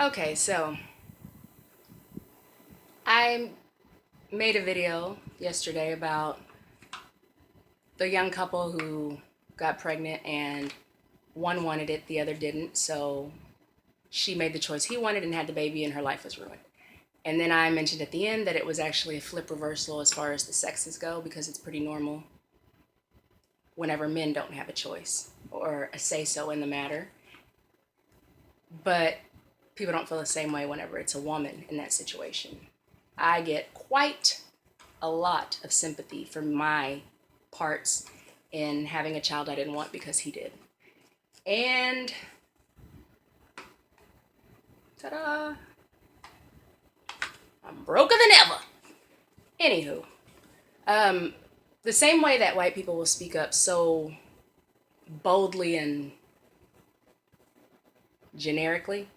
Okay, so I made a video yesterday about the young couple who got pregnant and one wanted it, the other didn't. So she made the choice he wanted and had the baby, and her life was ruined. And then I mentioned at the end that it was actually a flip reversal as far as the sexes go, because it's pretty normal whenever men don't have a choice or a say so in the matter. But people don't feel the same way whenever it's a woman in that situation. I get quite a lot of sympathy for my parts in having a child I didn't want because he did. And ta-da, I'm broker than ever. Anywho, the same way that white people will speak up so boldly and generically,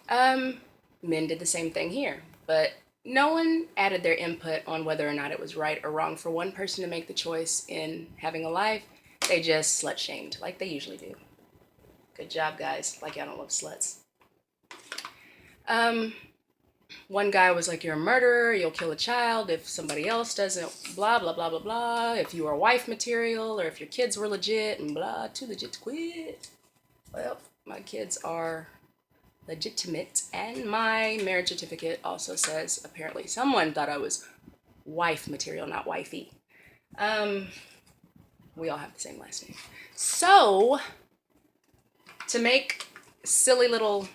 men did the same thing here. But no one added their input on whether or not it was right or wrong for one person to make the choice in having a life. They just slut shamed like they usually do. Good job, guys. Like y'all don't love sluts. Um, One guy was like, "You're a murderer. You'll kill a child if somebody else doesn't." Blah blah blah blah blah. If you were wife material, or if your kids were legit, and blah, too legit to quit. Well, my kids are legitimate, and my marriage certificate also says apparently someone thought I was wife material, not wifey. Um, we all have the same last name. So to make silly little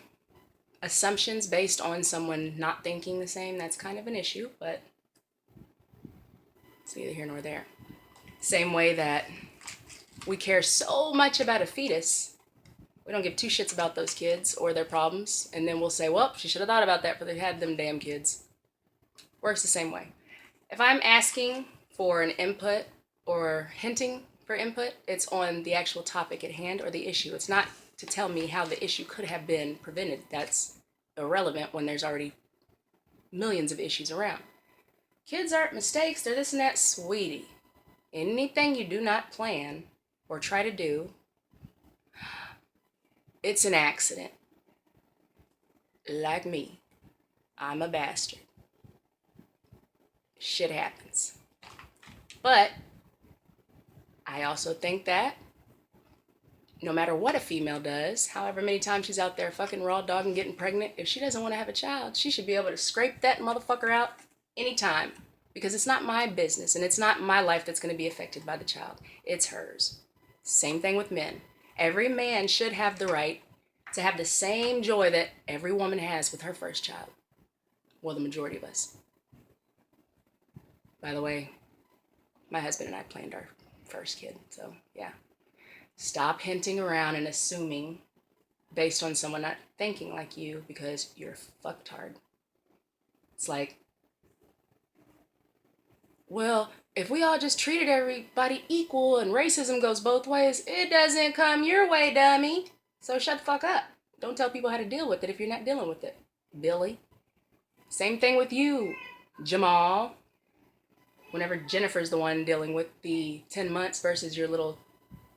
assumptions based on someone not thinking the same, that's kind of an issue, but it's neither here nor there. Same way that we care so much about a fetus, we don't give two shits about those kids or their problems, and then we'll say, well, she should have thought about that before they had them damn kids. Works the same way. If I'm asking for an input or hinting for input, it's on the actual topic at hand or the issue. It's not to tell me how the issue could have been prevented. That's irrelevant when there's already millions of issues around. Kids aren't mistakes, they're this and that, sweetie. Anything you do not plan or try to do, it's an accident. Like me, I'm a bastard. Shit happens. But I also think that no matter what a female does, however many times she's out there fucking raw dog and getting pregnant, if she doesn't want to have a child, she should be able to scrape that motherfucker out anytime. Because it's not my business and it's not my life that's going to be affected by the child. It's hers. Same thing with men. Every man should have the right to have the same joy that every woman has with her first child. Well, the majority of us. By the way, my husband and I planned our first kid, so yeah. Stop hinting around and assuming based on someone not thinking like you because you're fucktard. It's like, well, if we all just treated everybody equal and racism goes both ways, it doesn't come your way, dummy. So shut the fuck up. Don't tell people how to deal with it if you're not dealing with it, Billy. Same thing with you, Jamal. Whenever Jennifer's the one dealing with the 10 months versus your little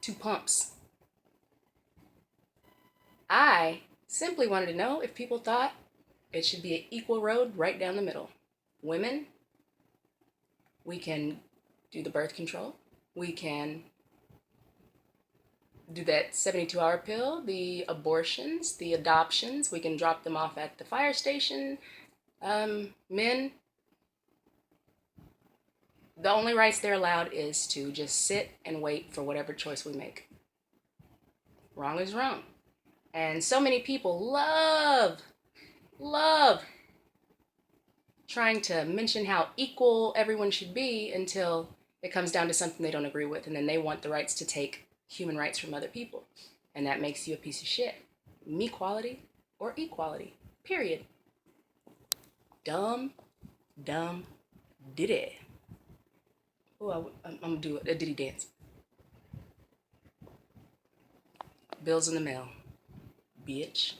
two pumps. I simply wanted to know if people thought it should be an equal road right down the middle. Women, we can do the birth control. We can do that 72-hour pill, the abortions, the adoptions. We can drop them off at the fire station. Men, the only rights they're allowed is to just sit and wait for whatever choice we make. Wrong is wrong. And so many people love trying to mention how equal everyone should be until it comes down to something they don't agree with, and then they want the rights to take human rights from other people. And that makes you a piece of shit. Me quality or equality. Period. Dumb, diddy. Oh, I'm gonna do a diddy dance. Bills in the mail. Bitch.